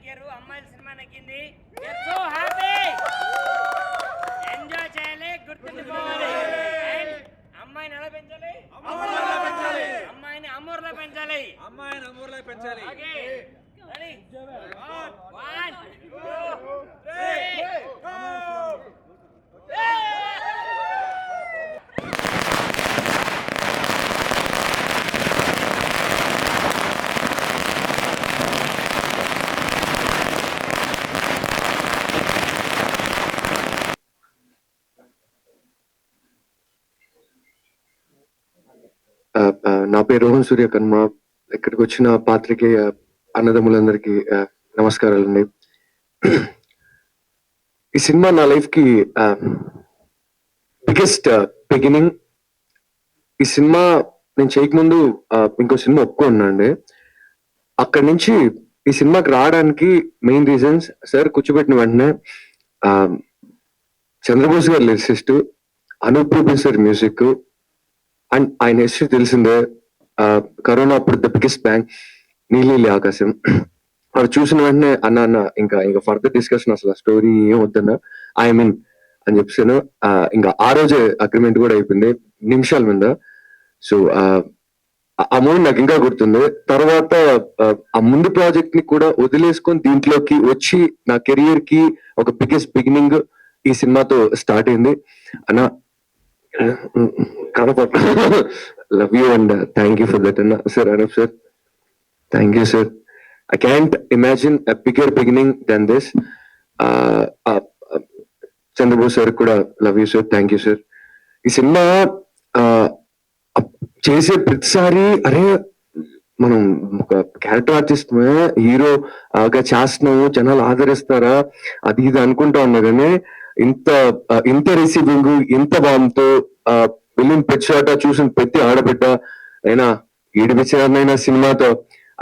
ఎక్కారు, అమ్మాయిల cinema నెక్కింది. So happy, enjoy చేయాలి, గుర్తుండిపోవాలి. అమ్మాయిని ఎలా పెంచాలి? అమ్మాయిని అమ్మూర్లో పెంచాలి. Okay, ready? 1 2 3 నా పేరు రోహన్ సూర్య కన్మ. ఇక్కడికి వచ్చిన పాత్రికేయ అన్నదమ్ములందరికీ నమస్కారాలండి. ఈ సినిమా నా లైఫ్ కి బిగ్గెస్ట్ బిగినింగ్. ఈ సినిమా నేను చేయకముందు ఇంకో సినిమా ఒప్పుకున్నాండి. అక్కడి నుంచి ఈ సినిమాకి రావడానికి మెయిన్ రీజన్స్, సార్ కూర్చోబెట్టిన వెంటనే చంద్రబోస్ గారు lyricist, Anup Rubens sir music, and ఆయన హిస్టరీ తెలిసిందే. కరోనా అప్పుడు ద బిగ్గెస్ట్ బ్యాంక్, నీలి ఆకాశం. అవి చూసిన వెంటనే అన్న ఇంకా ఫర్దర్ డిస్కషన్, అసలు స్టోరీ ఏం వద్దన్నా, ఐ మీన్ అని చెప్పాను. ఇంకా ఆ రోజే అగ్రిమెంట్ కూడా అయిపోయింది నిమిషాల మీద. సో ఆ మూవీ నాకు ఇంకా గుర్తుంది. తర్వాత ఆ ముందు ప్రాజెక్ట్ ని కూడా వదిలేసుకొని దీంట్లోకి వచ్చి నా కెరియర్ కి ఒక బిగ్గెస్ట్ బిగినింగ్ ఈ సినిమాతో స్టార్ట్ అయింది. అన్న కనపడ, love you and thank you for that అన్న. Sir Anoop sir, thank you sir. I can't imagine a bigger beginning than this. Chandrabose sir కూడా love you sir, thank you sir. ఈ సినిమా చేసే ప్రతిసారి అరే మనం ఒక క్యారెక్టర్ ఆర్టిస్ట్ హీరోగా చేస్తున్నాము, జనాలు ఆదరిస్తారా అది ఇది అనుకుంటా ఉన్నా, కానీ ఇంత రిసీవింగ్, ఇంత బాగుంతో ఫిలిం పెచ్చాట చూసిన ప్రతి ఆడబిడ్డ అయినా ఏడిపించారనైనా సినిమాతో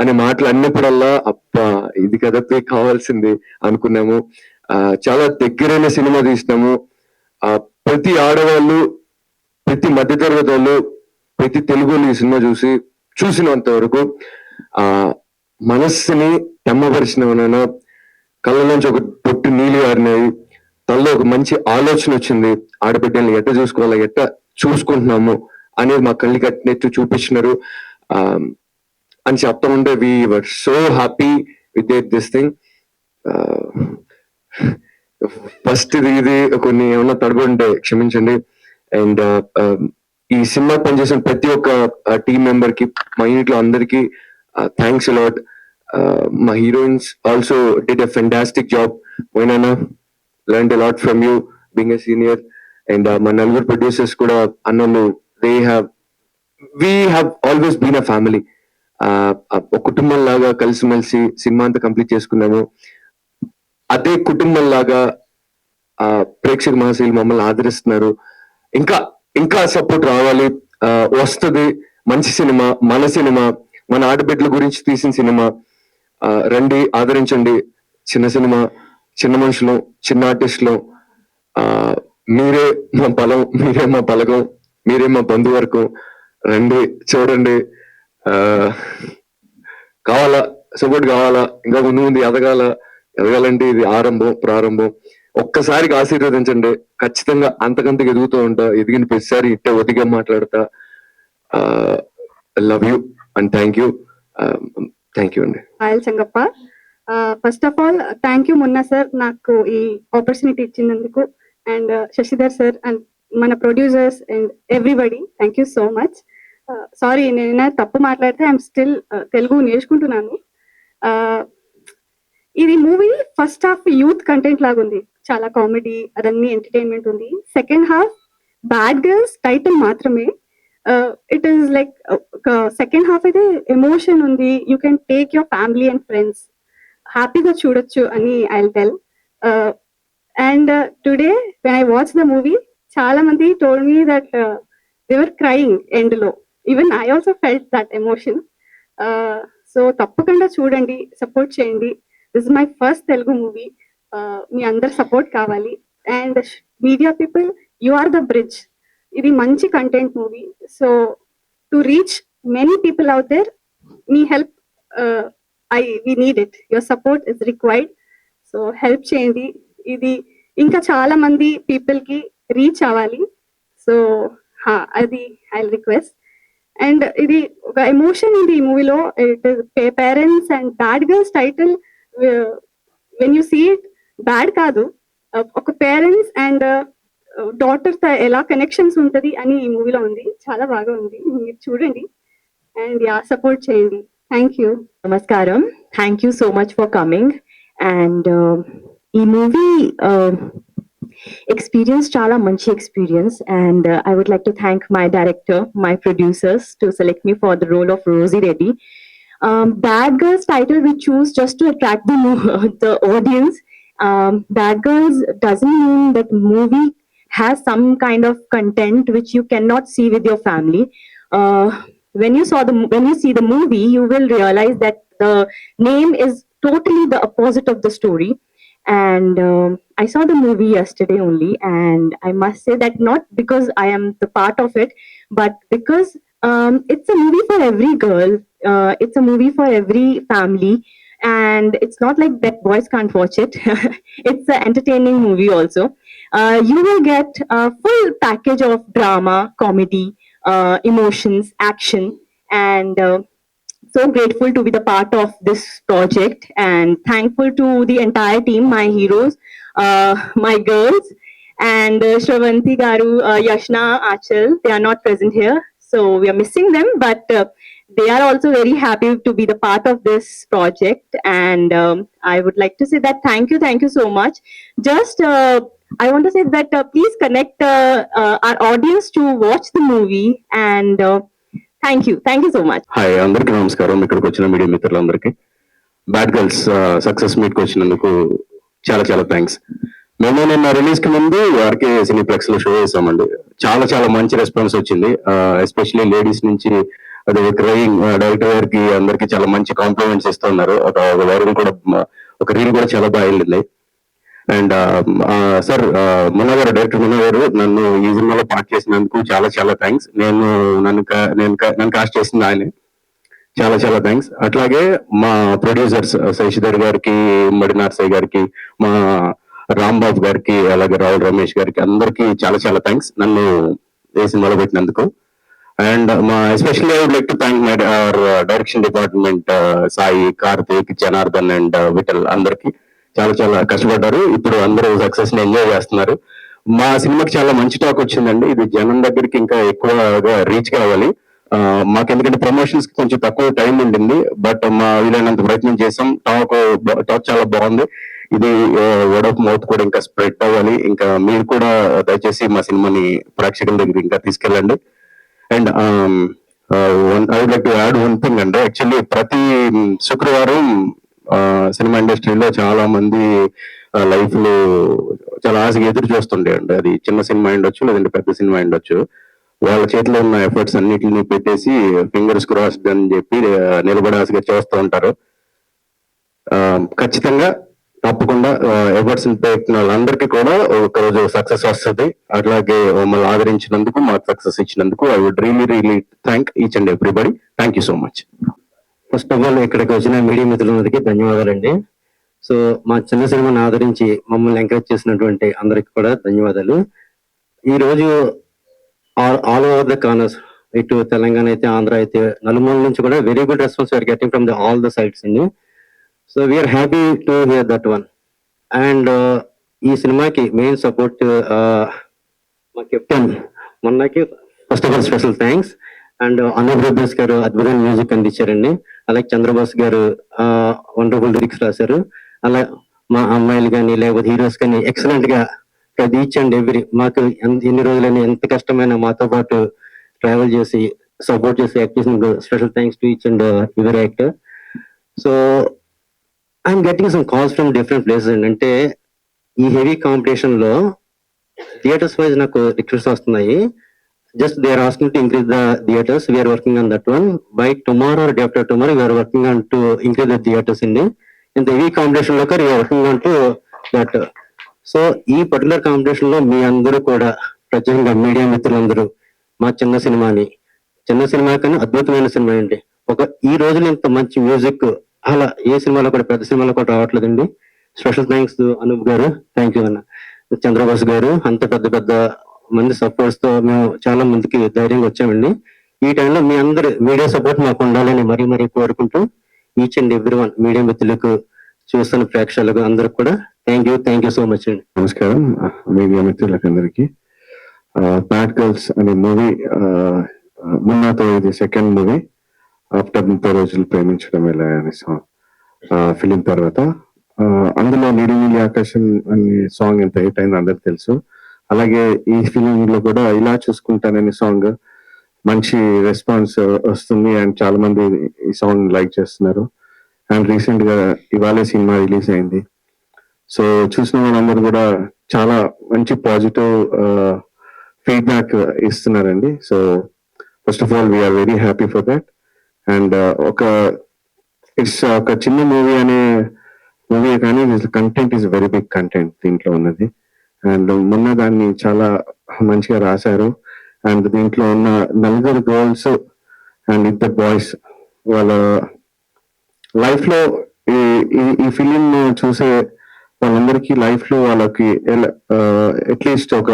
అనే మాటలు అన్నప్పుడల్లా అబ్బా ఇది కథపై కావాల్సింది అనుకున్నాము. చాలా దగ్గరైన సినిమా తీసినాము. ప్రతి ఆడవాళ్ళు, ప్రతి మధ్యతరగతి వాళ్ళు, ప్రతి తెలుగు ఈ సినిమా చూసినంత వరకు మనస్సుని తెమ్మపరిచిన, కళ్ళ నుంచి ఒక పొట్టు నీళ్ళు గారినాయి, తనలో ఒక మంచి ఆలోచన వచ్చింది. ఆడబిడ్డల్ని ఎట్ట చూసుకోవాలా, ఎట్ట చూసుకుంటున్నాము అనేది మా కళ్ళకి కట్టినట్టు చూపించినారు అని చెప్తా ఉంటే we were so happy with this thing. First ఇది కొన్ని ఏమన్నా తడబడుంటే క్షమించండి. అండ్ ఈ సినిమా పనిచేసిన ప్రతి ఒక్క టీం మెంబర్ కి, మా యూనిట్ లో అందరికి థ్యాంక్స్ అలాట్. మా heroines also did a fantastic job. పోయినా learned a lot from you being a senior. And మా నలుగురు ప్రొడ్యూసర్స్ కూడా అన్నలు, we have always been a family. ఒక కుటుంబం లాగా కలిసిమెలిసి సినిమా అంతా కంప్లీట్ చేసుకున్నాము. అదే కుటుంబం లాగా ప్రేక్షక మహాశైలు మమ్మల్ని ఆదరిస్తున్నారు. ఇంకా సపోర్ట్ రావాలి, వస్తుంది. మంచి సినిమా, మన ఆడబిడ్డల గురించి తీసిన సినిమా. రండి, ఆదరించండి. చిన్న సినిమా, చిన్న మనుషులు, చిన్న ఆర్టిస్టులు. మీరే మా బలం, మీరే మా బలగం, మీరే మా బంధువర్గం. రండి, చూడండి. కావాలా, సపోర్ట్ కావాలా, ఇంకా ముందు ఎదగాలంటే ఇది ప్రారంభం. ఒక్కసారికి ఆశీర్వదించండి. ఖచ్చితంగా అంతకంతకు ఎదుగుతూ ఉంటా. ఎదిగిన ప్రతిసారి ఇట్టే ఒదిగా మాట్లాడతా. Love you and thank you అండి. ఆయిల్ సంగప్ప. First of all thank you Munna sir, నాకు ఈ ఆపర్చునిటీ ఇచ్చినందుకు. అండ్ శశిధర్ సార్ అండ్ మన producers and everybody, thank you so much. Sorry నేను తప్పు మాట్లాడితే, ఐఎమ్ స్టిల్ తెలుగు నేర్చుకుంటున్నాను. ఇది movie first half youth content లాగా ఉంది, చాలా కామెడీ అదన్నీ ఎంటర్టైన్మెంట్ ఉంది. Second half bad girls title మాత్రమే. It is like second half అయితే ఎమోషన్ ఉంది. You can take your family and friends, హ్యాపీగా చూడొచ్చు అని I will tell. And today when I watch the movie, చాలా మంది told me that they were crying end లో. Even I also felt that emotion. So తప్పకుండా చూడండి, support చేయండి. This is my first Telugu movie. మీ అందరు సపోర్ట్ కావాలి. And media people, you are the bridge. ఇది మంచి content movie. So to reach many people out there, me help we need it. Your support is required. So help చేయండి. ఇది ఇంకా చాలా మంది పీపుల్ కి రీచ్ అవ్వాలి. సో అది ఐ రిక్వెస్ట్. అండ్ ఇది ఒక ఎమోషన్ ఉంది ఈ మూవీలో. It is parents and bad girls title when you see it bad కాదు, ఒక పేరెంట్స్ అండ్ డాటర్ ఎలా కనెక్షన్స్ ఉంటది అని ఈ మూవీలో ఉంది. చాలా బాగా ఉంది, మీరు చూడండి అండ్ సపోర్ట్ చేయండి. Thank you. Namaskaram. Thank you so much for coming. And ఈ మూవీ experience చాలా మంచి experience, and I would like to thank my director, my producers to select me for the role of Rosie Reddy. Bad Girls title we choose just to attract the audience. Bad Girls doesn't mean that movie has some kind of content which you cannot see with your family. When you see the movie, you will realize that the name is totally the opposite of the story. And I saw the movie yesterday only, and I must say that not because I am the part of it, but because it's a movie for every girl. It's a movie for every family, and it's not like that boys can't watch it. It's an entertaining movie also. You will get a full package of drama, comedy, emotions, action, and so grateful to be the part of this project, and thankful to the entire team, my heroes, my girls, and Shravanti Garu, Yashna, Achal. They are not present here, so we are missing them, but they are also very happy to be the part of this project. And I would like to say that thank you so much. Just I want to say that please connect our audience to watch the movie, and thank you so much. Hi, అందరికీ నమస్కారం. ఇక్కడికి వచ్చిన media మిత్రులందరికీ bad girls success మీట్కి వచ్చినందుకు చాలా చాలా thanks. మేము నిన్న రిలీజ్ కి ముందు ఆర్కే సినీప్లెక్స్ లో షో చేసామండి. చాలా చాలా మంచి రెస్పాన్స్ వచ్చింది, ఎస్పెషల్లీ లేడీస్ నుంచి. అది క్రయింగ్ డైరెక్టర్ గారికి అందరికి చాలా మంచి కాంప్లిమెంట్స్ ఇస్తున్నారు. ఒక వైరల్ కూడా, ఒక రీల్ కూడా చాలా బాగా వెళ్ళింది. అండ్ సార్ మున్నా గారు, డైరెక్టర్ మున్నా గారు, నన్ను ఈ సినిమాలో పార్ట్ చేసినందుకు చాలా చాలా థ్యాంక్స్. నన్ను కాస్ట్ చేసింది ఆయనే. చాలా చాలా థ్యాంక్స్. అట్లాగే మా ప్రొడ్యూసర్స్ శశిధర్ గారికి, మడి నర్సయ్య గారికి, మా రాంబాబు గారికి, అలాగే రావుల్ రమేష్ గారికి, అందరికి చాలా చాలా థ్యాంక్స్ నన్ను ఏ సినిమాలో పెట్టినందుకు. అండ్ మా especially I would like to thank my direction department, Sai, Karthik, Janardhan and Vittal. అందరికి చాలా చాలా కష్టపడ్డారు. ఇప్పుడు అందరూ సక్సెస్ ని ఎంజాయ్ చేస్తున్నారు. మా సినిమాకి చాలా మంచి టాక్ వచ్చిందండి. ఇది జనం దగ్గరికి ఇంకా ఎక్కువగా రీచ్ కావాలి. మాకు ఎందుకంటే ప్రమోషన్స్ కి కొంచెం తక్కువ టైం ఉండింది, బట్ మా వీలైనంత ప్రయత్నం చేసాం. టాక్ చాలా బాగుంది. ఇది వర్డ్ ఆఫ్ మౌత్ కూడా ఇంకా స్ప్రెడ్ అవ్వాలి. ఇంకా మీరు కూడా దయచేసి మా సినిమాని ప్రేక్షకుల దగ్గర ఇంకా తీసుకెళ్ళండి. And I would like to add one thing అండి. యాక్చువల్లీ ప్రతి శుక్రవారం సినిమా ఇండస్ట్రీలో చాలా మంది లైఫ్ లో చాలా ఆశగా ఎదురు చూస్తుండే అండి. అది చిన్న సినిమా ఉండొచ్చు, లేదంటే పెద్ద సినిమా ఉండొచ్చు. వాళ్ళ చేతిలో ఉన్న ఎఫర్ట్స్ అన్నిటిని పెట్టేసి ఫింగర్స్ క్రాస్డ్ అని చెప్పి నిలబడి ఆశగా చూస్తూ ఉంటారు. ఖచ్చితంగా తప్పకుండా ఎఫర్ట్స్ పెట్టిన వాళ్ళందరికీ కూడా ఒకరోజు సక్సెస్ వస్తుంది. అట్లాగే మమ్మల్ని ఆదరించినందుకు, మాకు సక్సెస్ ఇచ్చినందుకు I would really thank each and everybody. Thank you so much. First of all ఇక్కడికి వచ్చిన మీడియా మిత్రులందరికీ ధన్యవాదాలండి. సో మా చిన్న సినిమాని ఆదరించి మమ్మల్ని ఎంకరేజ్ చేసినటువంటి అందరికి కూడా ధన్యవాదాలు. ఈ రోజు ఆల్ ఓవర్ ద కార్నర్స్, ఇటు తెలంగాణ అయితే, ఆంధ్ర అయితే, నలుమూల నుంచి కూడా very good response we're getting from all the sides అండి. So we're happy to hear that one. And ఈ సినిమాకి మెయిన్ సపోర్ట్ మా కెప్టెన్ మొన్నకి first of all special thanks. And Anup Rubens గారు అద్భుతమైన మ్యూజిక్ అందించారండి. అలాగే చంద్రబాస్ గారు వండర్ఫుల్ లిరిక్స్ రాశారు. అలా మా అమ్మాయిలు కానీ లేకపోతే హీరోస్ కానీ ఎక్సలెంట్ గా ఈచ్ అండ్ ఎవ్రీ మాకు ఎన్ని రోజులైనా ఎంత కష్టమైనా మాతో పాటు ట్రావెల్ చేసి సపోర్ట్ చేసి యాక్ట్ చేసిన special thanks to each and every actor. So I'm getting some calls from different places. అంటే ఈ హెవీ కాంపిటీషన్ లో థియేటర్స్ వైజ్ నాకు రిక్వెస్ట్ వస్తున్నాయి. Just they are asking to increase the theaters. We are working on that one. By tomorrow or day after tomorrow, we are working on to increase the theaters in the heavy competition lo we are working on to that. So ee particular competition lo మీ అందరూ కూడా ప్రత్యేకంగా media మిత్రులందరూ మా చిన్న cinema కానీ అద్భుతమైన cinema అండి. ఒక ఈ రోజున ఇంత మంచి మ్యూజిక్ అలా ఏ సినిమాలో కూడా పెద్ద సినిమాలో కూడా రావట్లేదండి. స్పెషల్ థ్యాంక్స్ అనూప్ గారు, థ్యాంక్ యూ అన్న. చంద్రబాబు గారు, అంత పెద్ద పెద్ద మంది సపోర్ట్స్ తో మేము చాలా ముందుకి ధైర్యంగా వచ్చామండి. ఈ టైంలో మీ అందరి మీడియా సపోర్ట్ మాకు ఉండాలని మరీ మరీ కోరుకుంటూ each and every one media మిత్రులకు, చూస్తున్న ప్రేక్షకులకు అందరికి కూడా థ్యాంక్ యూ సో మచ్ అండి. నమస్కారం మీడియా మిత్రులకు అందరికి. బ్యాడ్ గర్ల్స్ అనే మూవీ మున్నాతో ఇది సెకండ్ మూవీ ఆఫ్టర్ 30 రోజులు ప్రేమించడం ఎలా అనే సాంగ్ ఫిలిం తర్వాత. అందులో నీలి నీలి ఆకాశం అనే సాంగ్ ఎంత హిట్ అయిందో అందరికి తెలుసు. అలాగే ఈ ఫిలిం లో కూడా ఇలా చూసుకుంటాననే సాంగ్ మంచి రెస్పాన్స్ వస్తుంది అండ్ చాలా మంది ఈ సాంగ్ లైక్ చేస్తున్నారు. అండ్ రీసెంట్ గా ఇవాళ సినిమా రిలీజ్ అయింది. సో చూసిన వాళ్ళందరూ కూడా చాలా మంచి పాజిటివ్ ఫీడ్బ్యాక్ ఇస్తున్నారండి. So first of all we are very happy for that. And ఒక చిన్న మూవీ అనే మూవీ కానీ content is very big content దీంట్లో ఉన్నది. అండ్ మొన్న దాన్ని చాలా మంచిగా రాశారు. అండ్ దీంట్లో ఉన్న 4 గర్ల్స్ అండ్ 2 బాయ్స్ వాళ్ళ లైఫ్ లో ఈ ఫిలిం చూసే వాళ్ళందరికీ లైఫ్ లో వాళ్ళకి అట్లీస్ట్ ఒక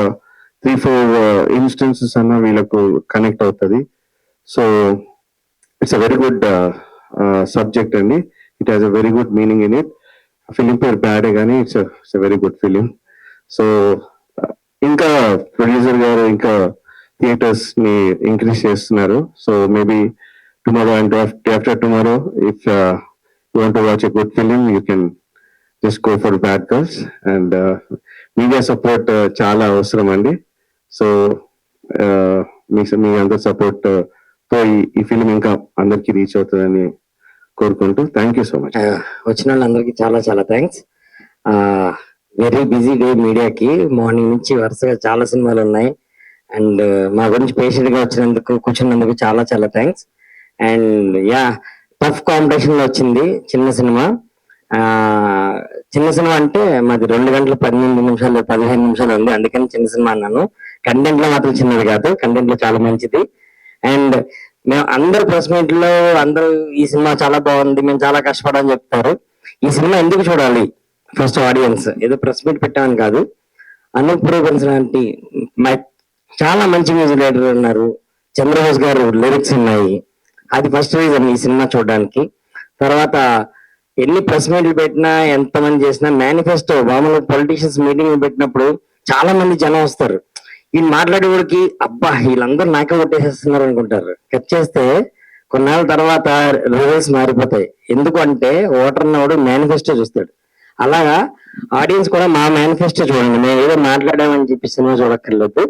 3-4 ఇన్స్టెన్సెస్ అన్న వీళ్ళకు కనెక్ట్ అవుతుంది. So it's a very good subject అండి. It has a very good meaning in it. Film పేరు బ్యాడే కానీ it's very good film. So ఇంకా ప్రొడ్యూసర్ గారు ఇంకా థియేటర్స్ ని ఇంక్రీజ్ చేస్తున్నారు. So maybe tomorrow and after tomorrow if you want to watch a good film you can just go for bad girls. And media support చాలా అవసరం అండి. So మీ అందరి support తో ఈ ఫిలిం ఇంకా అందరికి రీచ్ అవుతుందని కోరుకుంటూ థ్యాంక్ యూ సో మచ్. వచ్చిన వాళ్ళందరికీ చాలా చాలా థ్యాంక్స్. వెరీ బిజీ డే మీడియాకి. మార్నింగ్ నుంచి వరుసగా చాలా సినిమాలు ఉన్నాయి. అండ్ మా గురించి పేషెంట్ గా వచ్చినందుకు, కూర్చున్నందుకు చాలా చాలా thanks. And yeah, tough competition లో వచ్చింది చిన్న సినిమా. చిన్న సినిమా అంటే మాది 2 గంటల 18 నిమిషాలు 15 నిమిషాలు ఉంది, అందుకని చిన్న సినిమా అన్నాను. కంటెంట్ లో మాత్రం చిన్నది కాదు, కంటెంట్ లో చాలా మంచిది. అండ్ మేము అందరు ప్రెస్ మీట్ లో అందరూ ఈ సినిమా చాలా బాగుంది, మేము చాలా కష్టపడాలని చెప్తారు. ఈ సినిమా ఎందుకు చూడాలి? ఫస్ట్ ఆడియన్స్ ఏదో ప్రెస్ మీట్ పెట్టామని కాదు, అనూప్ రూబెన్స్ లాంటి చాలా మంచి మ్యూజిక్ డైరెక్టర్ ఉన్నారు, చంద్రబోస్ గారు లిరిక్స్ ఉన్నాయి. అది ఫస్ట్ రీజన్ ఈ సినిమా చూడడానికి. తర్వాత ఎన్ని ప్రెస్ మీట్లు పెట్టినా, ఎంతమంది చేసినా, మేనిఫెస్టో మామూలు పొలిటీషియన్స్ మీటింగ్ పెట్టినప్పుడు చాలా మంది జనం వస్తారు. ఈయన మాట్లాడేవాడికి అబ్బా వీళ్ళందరూ నాకే కొట్టేసేస్తున్నారు అనుకుంటారు. కట్ చేస్తే కొన్నాళ్ళ తర్వాత రిజల్ట్స్ మారిపోతాయి. ఎందుకు అంటే ఓటర్ అన్నవాడు మేనిఫెస్టో చూస్తాడు. అలాగా ఆడియన్స్ కూడా మా మేనిఫెస్టో చూడండి. మేము ఏదో మాట్లాడామని చెప్పి సినిమా చూడక్కర్లేదు.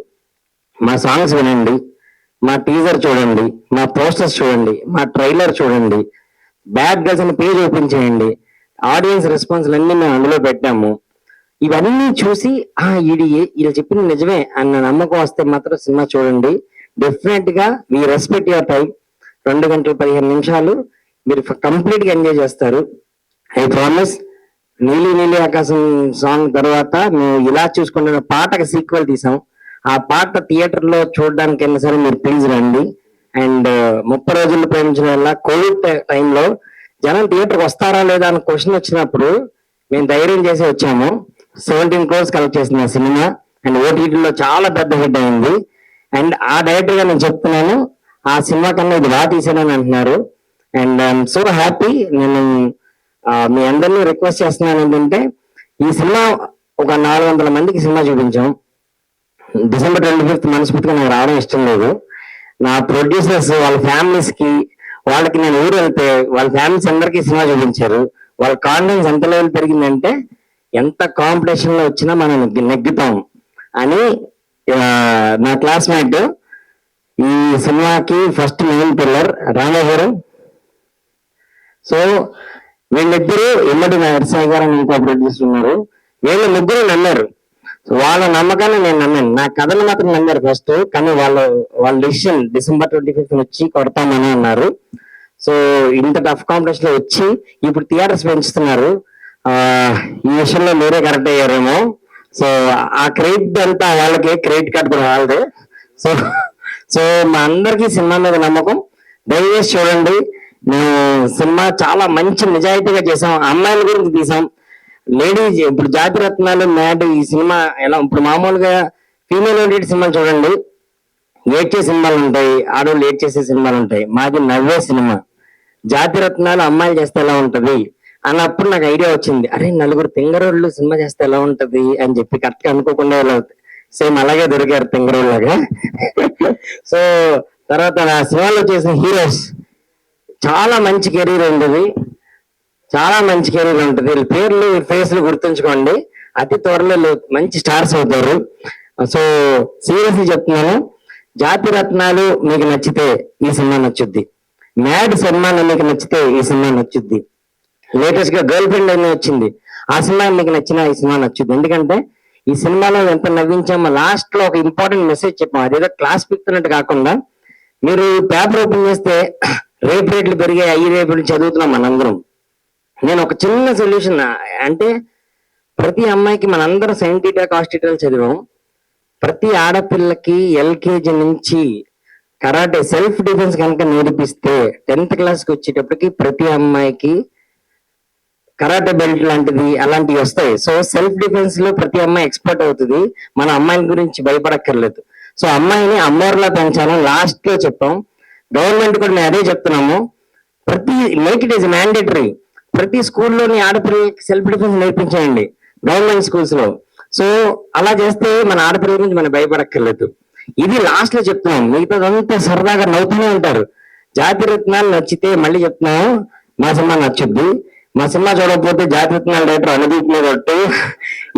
మా సాంగ్స్ వినండి, మా టీజర్ చూడండి, మా పోస్టర్స్ చూడండి, మా ట్రైలర్ చూడండి, బ్యాడ్ గర్ల్స్ అని పేజ్ ఓపెన్ చేయండి. ఆడియన్స్ రెస్పాన్స్ అన్ని మేము అందులో పెట్టాము. ఇవన్నీ చూసి వీళ్ళు చెప్పిన నిజమే అన్న నమ్మకం వస్తే మాత్రం సినిమా చూడండి. డెఫినెట్ గా వీ రెస్పెక్ట్ యువర్ టైం. 2 గంటల 15 నిమిషాలు మీరు కంప్లీట్ గా ఎంజాయ్ చేస్తారు. I promise. నీలి నీలి ఆకాశం సాంగ్ తర్వాత మేము ఇలా చూసుకుంటున్న పాటకి సీక్వెల్ తీసాం. ఆ పాట థియేటర్ లో చూడడానికి అయినా సరే మీరు ప్లీజ్ రండి. అండ్ 30 రోజులు ప్రేమించడం వల్ల కోవిడ్ టైంలో జనం థియేటర్కి వస్తారా లేదా అని క్వశ్చన్ వచ్చినప్పుడు మేము ధైర్యం చేసి వచ్చాము. 17 crores కలెక్ట్ చేసింది ఆ సినిమా. అండ్ ఓటీటీలో చాలా పెద్ద హిట్ అయింది. అండ్ ఆ డైరెక్టర్ గా నేను చెప్తున్నాను, ఆ సినిమా కన్నా ఇది బాగా తీసానని అంటున్నారు. And I'm so happy. నేను మీ అందరినీ రిక్వెస్ట్ చేస్తున్నాను ఏంటంటే, ఈ సినిమా ఒక 400 మందికి సినిమా చూపించాం. December 25th మనస్ఫూర్తిగా నాకు రావడం ఇష్టం లేదు. నా ప్రొడ్యూసర్స్ వాళ్ళ ఫ్యామిలీస్ కి, వాళ్ళకి నేను ఊరు వెళ్తే వాళ్ళ ఫ్యామిలీస్ అందరికీ సినిమా చూపించారు. వాళ్ళ కాన్ఫిడెన్స్ ఎంత లెవెల్ పెరిగిందంటే, ఎంత కాంపిటీషన్ లో వచ్చినా మనం నెగ్గుతాం అని. నా క్లాస్మేట్ ఈ సినిమాకి ఫస్ట్ మెయిన్ పిల్లర్ రామా గారు. సో వీళ్ళిద్దరూ ఇమ్మడి నరసాయి గారు అని ఇంకో ప్రొడ్యూసర్ ఉన్నారు. వీళ్ళు ముగ్గురు నమ్మారు. వాళ్ళ నమ్మకాన్ని నేను నమ్మాను. నా కథను మాత్రం నమ్మారు ఫస్ట్, కానీ వాళ్ళ డిసిషన్ December 25th వచ్చి కొడతామని అన్నారు. సో ఇంత టఫ్ కాంపిటీషన్ లో వచ్చి ఇప్పుడు థియేటర్స్ పెంచుతున్నారు. ఈ విషయంలో మీరే కరెక్ట్ అయ్యారేమో. సో ఆ క్రెడిట్ అంతా వాళ్ళకి, క్రెడిట్ కార్డ్ కూడా వాళ్ళదే. సో మా అందరికీ సినిమా మీద నమ్మకం. దయచేసి చూడండి. మేము సినిమా చాలా మంచి నిజాయితీగా చేసాం, అమ్మాయిల గురించి తీసాం. లేడీస్ ఇప్పుడు జాతిరత్నాలు మ్యాడ్ ఈ సినిమా ఎలా ఇప్పుడు మామూలుగా ఫీమేల్ ఓరియంటెడ్ సినిమాలు చూడండి, ఏడ్చే సినిమాలు ఉంటాయి, ఆడవాళ్ళు ఏడ్ చేసే సినిమాలు ఉంటాయి. మాది నవ్వే సినిమా. జాతిరత్నాలు అమ్మాయిలు చేస్తే ఎలా ఉంటది అన్నప్పుడు నాకు ఐడియా వచ్చింది, అరే నలుగురు తింగరోళ్ళు సినిమా చేస్తే ఎలా ఉంటది అని చెప్పి కరెక్ట్ గా అనుకోకుండా సేమ్ అలాగే దొరికారు తింగరోళ్ళగా. సో తర్వాత నా సినిమాలో చేసిన హీరోస్ చాలా మంచి కెరీర్ ఉండేది, చాలా మంచి కెరీర్ ఉంటుంది. వీళ్ళ పేర్లు ఫేస్లు గుర్తుంచుకోండి, అతి త్వరలో మంచి స్టార్స్ అవుతారు. సో సీరియస్లీ చెప్తున్నాను, జాతిరత్నాలు మీకు నచ్చితే ఈ సినిమా నచ్చుద్ది, మ్యాడ్ సినిమా మీకు నచ్చితే ఈ సినిమా నచ్చుద్ది, లేటెస్ట్ గా గర్ల్ ఫ్రెండ్ అని వచ్చింది ఆ సినిమా మీకు నచ్చిన ఈ సినిమా నచ్చుద్ది. ఎందుకంటే ఈ సినిమాలో ఎంత నవ్వించామో, లాస్ట్ లో ఒక ఇంపార్టెంట్ మెసేజ్ చెప్పాం. అదేదో క్లాస్ పిక్తున్నట్టు కాకుండా, మీరు పేపర్ ఓపెన్ చేస్తే రేట్లు పెరిగాయి, రేపు చదువుతున్నాం మనందరం. నేను ఒక చిన్న సొల్యూషన్ అంటే, ప్రతి అమ్మాయికి మనందరం సైంటిటా కాస్టిటల్ చదివాం, ప్రతి ఆడపిల్లకి ఎల్కేజీ నుంచి కరాటే సెల్ఫ్ డిఫెన్స్ కనుక నేర్పిస్తే 10th క్లాస్కి వచ్చేటప్పటికి ప్రతి అమ్మాయికి కరాటే బెల్ట్ లాంటిది అలాంటివి వస్తాయి. సో సెల్ఫ్ డిఫెన్స్ లో ప్రతి అమ్మాయి ఎక్స్పర్ట్ అవుతుంది, మన అమ్మాయిల గురించి భయపడక్కర్లేదు. సో అమ్మాయిని అమ్మోర్లా పెంచాలని లాస్ట్ లో చెప్పాం. గవర్నమెంట్ కూడా మేము అదే చెప్తున్నాము, ప్రతి మేక్ ఇట్ ఈస్ మ్యాండేటరీ, ప్రతి స్కూల్లోని ఆడపిల్లలకి సెల్ఫ్ డిఫెన్స్ నేర్పించేయండి గవర్నమెంట్ స్కూల్స్ లో. సో అలా చేస్తే మన ఆడపిల్లల గురించి మనం భయపడక్కర్లేదు. ఇది లాస్ట్ లో చెప్తున్నాం, మిగతాదంతా సరదాగా నవ్వుతూనే ఉంటారు. జాతిరత్నాలు నచ్చితే మళ్ళీ చెప్తున్నాము, మా సినిమా నచ్చుద్ది. మా సినిమా చూడకపోతే జాతిరత్నాల డైరెక్టర్ అనుదీప్ మీద ఒట్టు,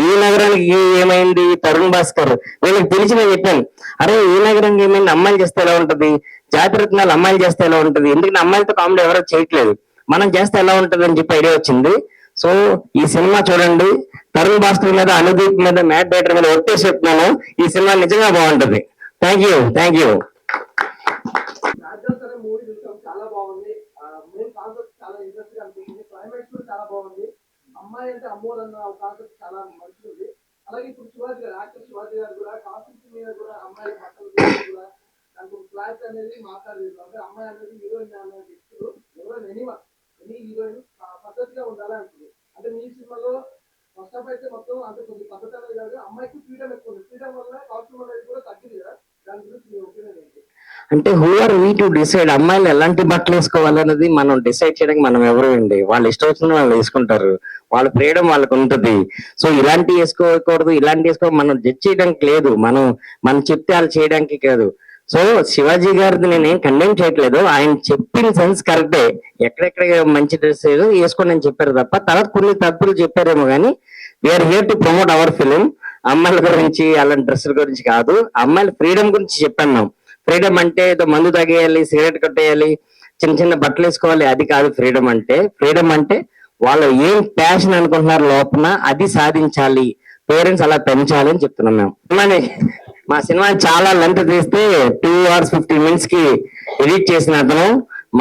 ఈ నగరానికి ఏమైంది తరుణ్ భాస్కర్, వీళ్ళకి తెలిసి నేను చెప్పాను, అరే ఈ నగరానికి ఏమైంది అమ్మాయిలు చేస్తే ఎలా ఉంటది, జాతిరత్నాలు అమ్మాయిలు చేస్తే ఎలా ఉంటది, ఎందుకంటే అమ్మాయిలతో కామెడీ ఎవరో చేయట్లేదు, మనం చేస్తే ఎలా ఉంటది అని చెప్పి ఐడియా వచ్చింది. సో ఈ సినిమా చూడండి, తరుణ్ భాస్కర్ మీద అనుదీప్ మీద మ్యాట్ డైరెక్టర్ మీద ఒట్టేసి చెప్తున్నాను, ఈ సినిమా నిజంగా బాగుంటది. Thank you. చాలా బాగుంది, మెయిన్ కాన్సెప్ట్ చాలా ఇంట్రెస్ట్ గా అనిపించింది, క్లైమాక్స్ కూడా చాలా బాగుంది. అమ్మాయి అంటే అమ్మోరు అన్న కాన్సెప్ట్ చాలా మంచిది. అలాగే ఇప్పుడు శివాజీ గారు, యాక్టర్ శివాజీ గారు కూడా కాన్సెప్ట్ మీద కూడా అమ్మాయి బట్టలు కూడా దానికి ఫ్లాట్ అనేది మాట్లాడలేదు. అంటే అమ్మాయి అనేది హీరోయిన్ అనే వ్యక్తులు ఎవరైనా ఎనీ హీరోయిన్ పద్ధతిగా ఉండాలి అంటుంది. అంటే మీ సినిమాలో ఫస్ట్ ఆఫ్ అయితే మొత్తం అంటే కొద్ది పద్ధతి అనేది కాదు, అమ్మాయికి ఫ్రీడమ్ ఎక్కువ ఉంది, ఫ్రీడమ్ వల్ల కాస్ట్యూమ్ అనేది కూడా తగ్గింది కదా, దాని గురించి మీ ఒపీనియన్ ఏంటి? అంటే who are we to decide అమ్మాయిలు ఎలాంటి బట్టలు వేసుకోవాలన్నది మనం డిసైడ్ చేయడానికి మనం ఎవరు అండి, వాళ్ళు ఇష్టం వచ్చిన వాళ్ళు వేసుకుంటారు, వాళ్ళ ఫ్రీడమ్ వాళ్ళకు ఉంటుంది. సో ఇలాంటి వేసుకోకూడదు ఇలాంటి మనం జడ్జ్ చేయడానికి లేదు, మనం చెప్తే వాళ్ళు చేయడానికి కాదు. సో శివాజీ గారిది నేనేం కండెమ్ చేయట్లేదు, ఆయన చెప్పిన సెన్స్ కరెక్టే, ఎక్కడెక్కడ మంచి డ్రెస్ ఏదో వేసుకోండి అని చెప్పారు తప్ప, తర్వాత కొన్ని తప్పులు చెప్పారేమో కానీ we are here to promote our film. అమ్మాయిల గురించి అలాంటి డ్రెస్సుల గురించి కాదు, అమ్మాయిల ఫ్రీడమ్ గురించి చెప్పాను మేము. ఫ్రీడమ్ అంటే ఏదో మందు తాగేయాలి, సిగరెట్ కొట్టేయాలి, చిన్న చిన్న బట్టలు వేసుకోవాలి, అది కాదు ఫ్రీడమ్ అంటే. ఫ్రీడమ్ అంటే వాళ్ళు ఏం ప్యాషన్ అనుకుంటున్నారు లోపల అది సాధించాలి, పేరెంట్స్ అలా పెంచాలి అని చెప్తున్నాం మేము. మా సినిమా చాలా లెంత్ తీస్తే 2 hours 15 minutes కి ఎడిట్ చేసిన అతను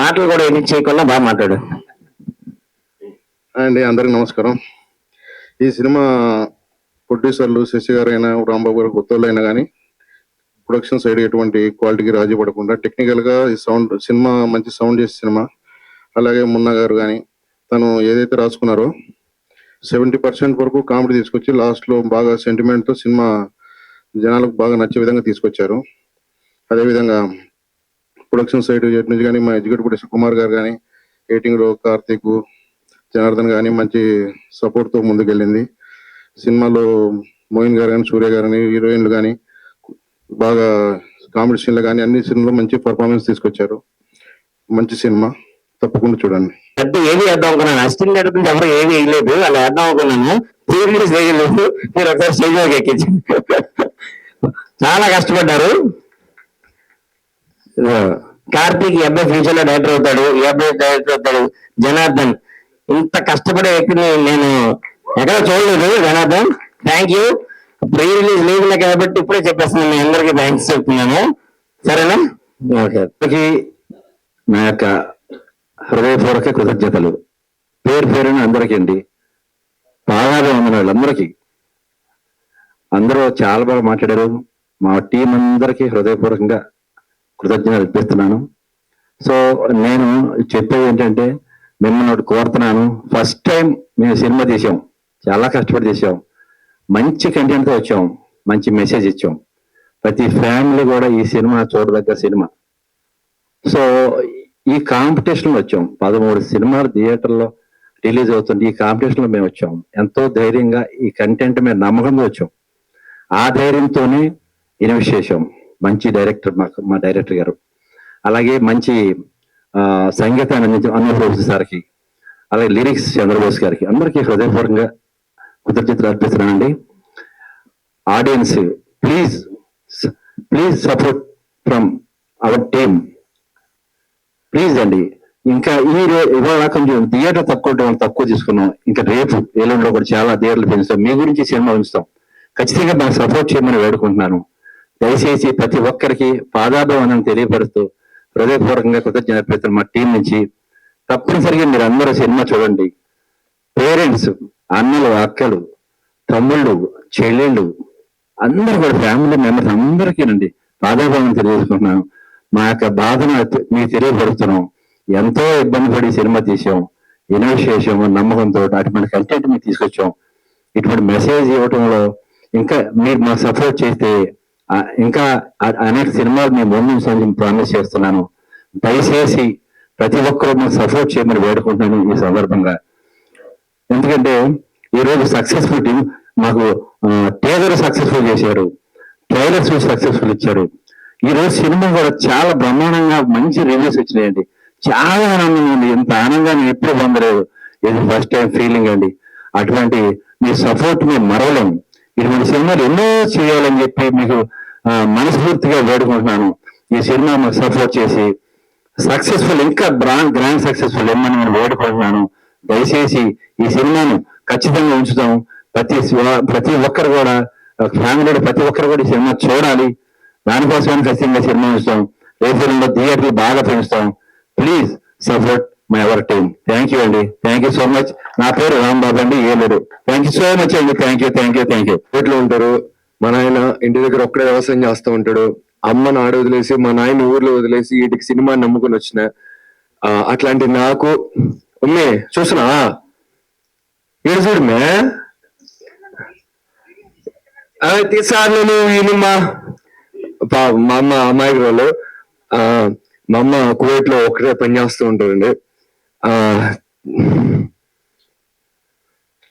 మాటలు కూడా ఎడిట్ చేయకుండా బాగా మాట్లాడు. అండి అందరికి నమస్కారం. ఈ సినిమా ప్రొడ్యూసర్లు శశి గారు అయినా రాంబాబు గారు కొత్తలు అయినా కానీ ప్రొడక్షన్ సైడ్ ఎటువంటి క్వాలిటీకి రాజీ పడకుండా టెక్నికల్ గా ఈ సౌండ్ సినిమా మంచి సౌండ్ చేసే సినిమా. అలాగే మున్నా గారు కానీ తను ఏదైతే రాసుకున్నారో 70% వరకు కామెడీ తీసుకొచ్చి లాస్ట్ లో బాగా సెంటిమెంట్ తో సినిమా జనాలకు బాగా నచ్చే విధంగా తీసుకొచ్చారు. అదేవిధంగా ప్రొడక్షన్ సైడ్ నుంచి కానీ మా ఎగ్జిక్యూటివ్ ప్రొడ్యూసర్ కుమార్ గారు కానీ, ఎడిటింగ్ లో కార్తీక్, జనార్దన్ కానీ మంచి సపోర్ట్ తో ముందుకెళ్ళింది. సినిమాలో మోయిన్ గారు కానీ, సూర్య గారు కానీ, హీరోయిన్లు కానీ బాగా కామెడీ సీన్లు కానీ అన్ని సినిమాలో మంచి పర్ఫార్మెన్స్ తీసుకొచ్చారు. మంచి సినిమా, తప్పకుండా చూడండి. అంటే ఏది వేద్దాం అనుకున్నాను, అసిస్టెంట్ డైరెక్టర్ ఎవరు ఏది వేయలేదు, అలా వేద్దాం అనుకున్నాను, ప్రీరిలీజ్ వేయలేదు, మీరు ఒకసారి స్టేజ్ మీద ఎక్కించి చాలా కష్టపడ్డారు. కార్తీక్ ఈ అబ్బాయి ఫ్యూచర్ లో డైరెక్టర్ అవుతాడు, ఈ అబ్బాయి డైరెక్టర్ అవుతాడు. జనార్దన్ ఇంత కష్టపడే వ్యక్తిని నేను ఎక్కడ చూడలేదు. Janardhan thank you. Pre release లేదు కాబట్టి ఇప్పుడే చెప్పేస్తున్నాను, మీ అందరికీ థ్యాంక్స్ చెప్తున్నాను, సరేనా? ఓకే. నా యొక్క హృదయపూర్వక కృతజ్ఞతలు పేరున అందరికీ అండి. బాగా ఉన్న వాళ్ళందరికీ, అందరూ చాలా బాగా మాట్లాడారు. మా టీం అందరికీ హృదయపూర్వకంగా కృతజ్ఞతలు అర్పిస్తున్నాను. సో నేను చెప్పేది ఏంటంటే మిమ్మల్ని ఒకటి కోరుతున్నాను. ఫస్ట్ టైం మేము సినిమా తీసాం, చాలా కష్టపడి తీసాం, మంచి కంటెంట్తో వచ్చాం, మంచి మెసేజ్ ఇచ్చాం. ప్రతి ఫ్యామిలీ కూడా ఈ సినిమా చూడదగ్గ సినిమా. సో ఈ కాంపిటీషన్లో వచ్చాం, 13 సినిమాలు థియేటర్లో రిలీజ్ అవుతుంది. ఈ కాంపిటీషన్లో మేము వచ్చాం ఎంతో ధైర్యంగా, ఈ కంటెంట్ మీద నమ్మకంగా వచ్చాం. ఆ ధైర్యంతోనే ఇన్వెస్ట్ చేసాం. మంచి డైరెక్టర్ మా డైరెక్టర్ గారు, అలాగే మంచి సంగీతాన్ని అందించిన అన్నప్రభు సార్కి, అలాగే లిరిక్స్ చంద్రబోస్ గారికి, అందరికీ హృదయపూర్వకంగా కృతజ్ఞతలు అర్పిస్తున్నానండి. Audience please support from our team please అండి. ఇంకా ఇవాళ కొంచెం థియేటర్ తక్కువ తీసుకున్నాం. ఇంకా రేపు ఏలూరులో కూడా చాలా థియేటర్లు పెంచుతాం. మీ గురించి సినిమా ఉంచుతాం. ఖచ్చితంగా నాకు సపోర్ట్ చేయమని వేడుకుంటున్నాను. దయచేసి ప్రతి ఒక్కరికి పాదాభివందనం తెలియపరుస్తూ హృదయపూర్వకంగా కృతజ్ఞత అర్పిస్తున్నాను మా టీం నుంచి. తప్పనిసరిగా మీరు అందరూ సినిమా చూడండి. పేరెంట్స్, అన్నలు, అక్కలు, తమ్ముళ్ళు, చెల్లెళ్ళు అందరూ కూడా ఫ్యామిలీ మెంబర్స్ అందరికీనండి పాదాభివందనం తెలియజేసుకుంటున్నాను. మా యొక్క బాధను మీకు తెలియపరుస్తున్నాం. ఎంతో ఇబ్బంది పడి సినిమా తీసాం, ఇన్వెస్ట్ చేసాము నమ్మకంతో. అటువంటి కంటెంట్ మీకు తీసుకొచ్చాం. ఇటువంటి మెసేజ్ ఇవ్వటంలో ఇంకా మీరు మాకు సపోర్ట్ చేస్తే ఇంకా అనేక సినిమాలు మేము ముందు ప్రామిస్ చేస్తున్నాను. దయచేసి ప్రతి ఒక్కరూ మాకు సపోర్ట్ చేయమని వేడుకుంటున్నాను ఈ సందర్భంగా. ఎందుకంటే ఈరోజు సక్సెస్ఫుల్ టీం మాకు ట్రైలర్ సక్సెస్ఫుల్ చేశారు, ట్రైలర్స్ సక్సెస్ఫుల్ ఇచ్చారు. ఈ రోజు సినిమా కూడా చాలా బ్రహ్మాండంగా మంచి రివ్యూస్ వచ్చినాయండి. చాలా ఆనందంగా ఉంది. ఎంత ఆనందంగా నేను ఎప్పుడు పొందలేదు. ఇది ఫస్ట్ టైం ఫీలింగ్ అండి. అటువంటి మీ సపోర్ట్ మేము మరవలేము. ఇటువంటి సినిమాలు ఎన్నో చేయాలని చెప్పి మీకు మనస్ఫూర్తిగా వేడుకుంటున్నాను. ఈ సినిమా మాకు సపోర్ట్ చేసి సక్సెస్ఫుల్, ఇంకా గ్రాండ్ సక్సెస్ఫుల్ ఇమ్మని నేను వేడుకుంటున్నాను. దయచేసి ఈ సినిమాను ఖచ్చితంగా ఉంచుతాం. ప్రతి ఒక్కరు కూడా ఫ్యామిలీలో ప్రతి ఒక్కరు కూడా ఈ సినిమా చూడాలి. దానికోసమే ఖచ్చితంగా సినిమా ఉంచుతాం. రేపు థియేటర్లు బాగా పెంచుతాం. Please support my our team. Thank you అండి. Thank you so much. నా పేరు రాంబాబు అండి, Eluru. Thank you so much అండి. Thank you. ఎట్లా ఉంటారు? మా నాయన ఇంటి దగ్గర ఒక్కడే వ్యవసాయం చేస్తూ ఉంటాడు. అమ్మ నాడ వదిలేసి, మా నాయన ఊర్లో వదిలేసి వీటికి సినిమా నమ్ముకుని వచ్చిన. అట్లాంటి నాకు ఉమ్మే చూసినా ఏడు చూడమే తీసార్లు ఈయనమ్మా మా అమ్మ అమ్మాయి వాళ్ళు. మా అమ్మ కువైట్ లో ఒకటే పని చేస్తూ ఉంటారండి.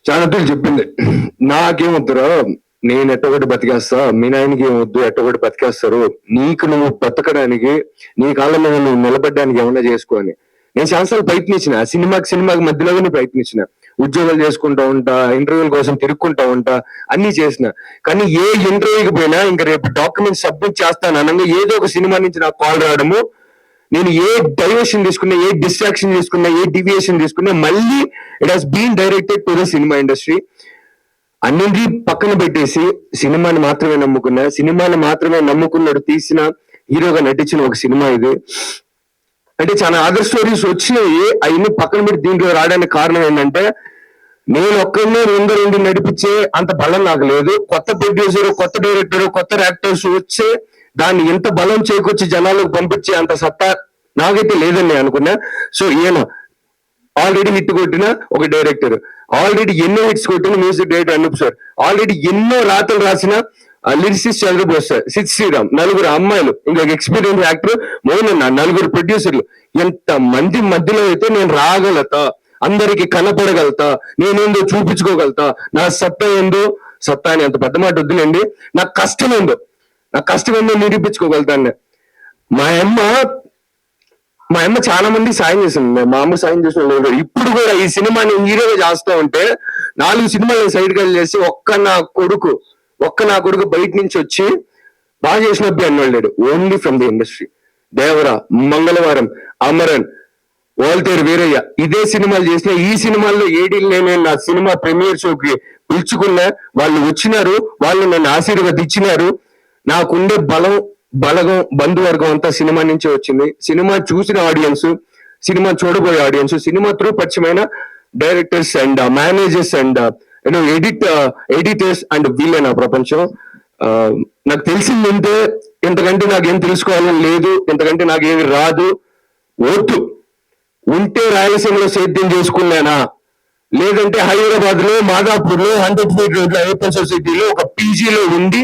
చాలా రోజులు చెప్పింది, నాకేమొద్దురా, నేను ఎట్టొకటి బతికేస్తా, మీ నాయనకి ఏమొద్దు, ఎట్టొకటి బతికేస్తారు, నీకు నువ్వు బతకడానికి, నీ కాళ్ళ మీద నువ్వు నిలబడ్డానికి ఏమన్నా చేసుకో అని. నేను చాలాసార్లు ప్రయత్నించిన, సినిమాకి మధ్యలోనే ప్రయత్నించిన. ఉద్యోగాలు చేసుకుంటా ఉంటా, ఇంటర్వ్యూల కోసం తిరుక్కుంటా ఉంటా, అన్ని చేసిన. కానీ ఏ ఇంటర్వ్యూకి పోయినా ఇంకా రేపు డాక్యుమెంట్ సబ్మిట్ చేస్తాను అనగా ఏదో ఒక సినిమా నుంచి నాకు కాల్ రావడము. నేను ఏ డైవర్షన్ తీసుకున్నా, ఏ డిస్ట్రాక్షన్ తీసుకున్నా, ఏ డివియేషన్ తీసుకున్నా, మళ్ళీ it has been directed to the సినిమా ఇండస్ట్రీ. అన్నింటి పక్కన పెట్టేసి సినిమాని మాత్రమే నమ్ముకున్నాడు తీసిన హీరోగా నటించిన ఒక సినిమా ఇది. అంటే చాలా అదర్ స్టోరీస్ వచ్చినాయి, అవన్నీ పక్కన పెట్టి దీంట్లో రావడానికి కారణం ఏంటంటే నేను ఒక్కరినే ఉండి నడిపించే అంత బలం నాకు లేదు. కొత్త ప్రొడ్యూసర్, కొత్త డైరెక్టర్, కొత్త యాక్టర్స్ వచ్చే దాన్ని ఎంత బలం చేకూర్చి జనాలకు పంపించే అంత సత్తా నాకైతే లేదని నేను అనుకున్నా. సో ఈయన ఆల్రెడీ హిట్ కొట్టిన ఒక డైరెక్టర్, ఆల్రెడీ ఎన్నో హిట్స్ కొట్టిన music director Anoop sir, already ఎన్నో రాతలు రాసిన లిరిసిస్ట్ చంద్రబోస్ సార్, సిద్ శ్రీరామ్, 4 అమ్మాయిలు, ఇంకొక ఎక్స్పీరియన్స్ యాక్టర్ మోహన్, 4 ప్రొడ్యూసర్లు. ఎంత మంది మధ్యలో అయితే నేను రాగలుగుతా, అందరికి కనపడగలుగుతా, నేనేందో చూపించుకోగలుగుతా, నా సత్తా ఏందో, సత్తా అని అంత పెద్ద మాట వద్దులేండి, నా కష్టం ఏందో నిరూపించుకోగలుగుతాను. మా అమ్మ చాలా మంది సాయం చేసింది. మా అమ్మ సాయం చేసిన లేదు. ఇప్పుడు కూడా ఈ సినిమాని హీరోగా చేస్తూ ఉంటే 4 సినిమాలు సైడ్ గా చేసి ఒక్క నా కొడుకు బయట నుంచి వచ్చి బాగా చేసిన అబ్బాయి అన్నాడు. Only from the industry. Devara, మంగళవారం, అమరన్, వాల్తేరు వీరయ్య ఇదే సినిమాలు చేసిన. ఈ సినిమాల్లో ఏడీలు నేను నా సినిమా ప్రీమియర్ షోకి పిలుచుకున్నా, వాళ్ళు వచ్చినారు, వాళ్ళు నన్ను ఆశీర్వదించినారు. నాకుండే బలగం, బంధువర్గం అంతా సినిమా నుంచే వచ్చింది. సినిమా చూసిన ఆడియన్స్, సినిమా చూడబోయే ఆడియన్స్, సినిమా త్రూ పరిచయమైన directors and managers and editors and వీళ్ళే నా ప్రపంచం. నాకు తెలిసిందంటే ఇంతకంటే నాకేం తెలుసుకోవాలని లేదు, ఇంతకంటే నాకేమి రాదు. వద్దు. ఉంటే రాయలసీమలో సేద్యం చేసుకున్నానా, లేదంటే హైదరాబాద్ లో మాదాపూర్ లో 100 ఫీట్ రోడ్ల ఓపెన్ సొసైటీలో ఒక పీజీలో ఉండి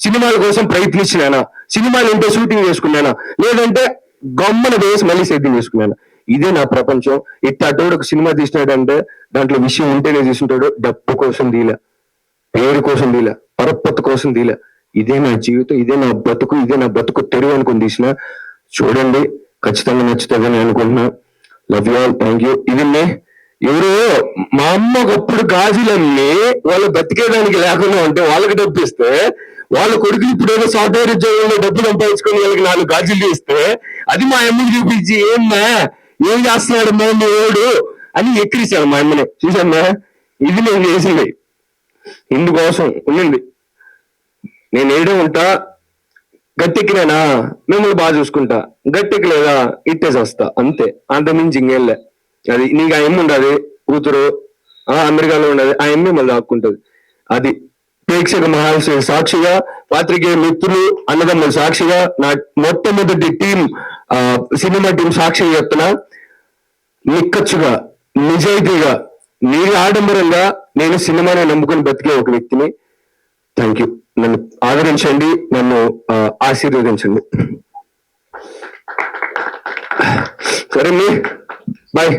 సినిమాల కోసం ప్రయత్నించినానా, సినిమాలు ఉంటే షూటింగ్ చేసుకున్నానా, లేదంటే గమ్మన వేసి మళ్ళీ సేద్యం చేసుకున్నానా. ఇదే నా ప్రపంచం. ఇట్టోడు ఒక సినిమా తీసినాడంటే దాంట్లో విషయం ఉంటేనే తీసుంటాడు. డబ్బు కోసం దీలే, పేరు కోసం దీలే, పరపత్తు కోసం దీలే. ఇదే నా జీవితం, ఇదే నా బతుకు, ఇదే నా బతుకు తెరువు అనుకుని తీసిన. చూడండి, ఖచ్చితంగా నచ్చుతుందని అనుకుంటున్నా. Love you all, thank you. ఇది ఎవరో మా అమ్మ ఒకప్పుడు గాజులన్నీ వాళ్ళు బతికేదానికి లేకుండా ఉంటే వాళ్ళకి డబ్బు ఇస్తే, వాళ్ళ కొడుకులు ఇప్పుడు ఏదో సాఫ్ట్వేర్ ఉద్యోగంలో డబ్బు సంపాదించుకొని వాళ్ళకి 4 గాజులు ఇస్తే అది మా అమ్మకి చూపించి ఏమ్మా ఏం చేస్తున్నాడు మా ఓడు అని ఎక్కిరిశాను మా అమ్మని. చూసమ్మా, ఇది నేను చేసింది ఇందుకోసం ఉండింది. నేను ఏడే ఉంటా, గట్టెక్కినానా మిమ్మల్ని బాగా చూసుకుంటా, గట్టెక్కలేదా ఇట్టేసి వస్తా, అంతే. అంతమించి ఇంకేళ్ళే. అది నీకు ఆ ఎమ్మ ఉండదు, కూతురు అమెరికాలో ఉండదు, ఆ ఎమ్మె మళ్ళీ దాక్కుంటది. అది ప్రేక్షక మహాశయ సాక్షిగా, పాత్రికేయ మిత్రులు, అన్నదమ్ముల సాక్షిగా, నా మొట్టమొదటి టీం సినిమా టీం సాక్షిగా చెప్తున్నా, నిక్కచ్చుగా, నిజాయితీగా, మీరు ఆడంబరంగా నేను సినిమాని నమ్ముకుని బతికే ఒక వ్యక్తిని. Thank you. నన్ను ఆదరించండి, నన్ను ఆశీర్వదించండి. సరే బాయ్.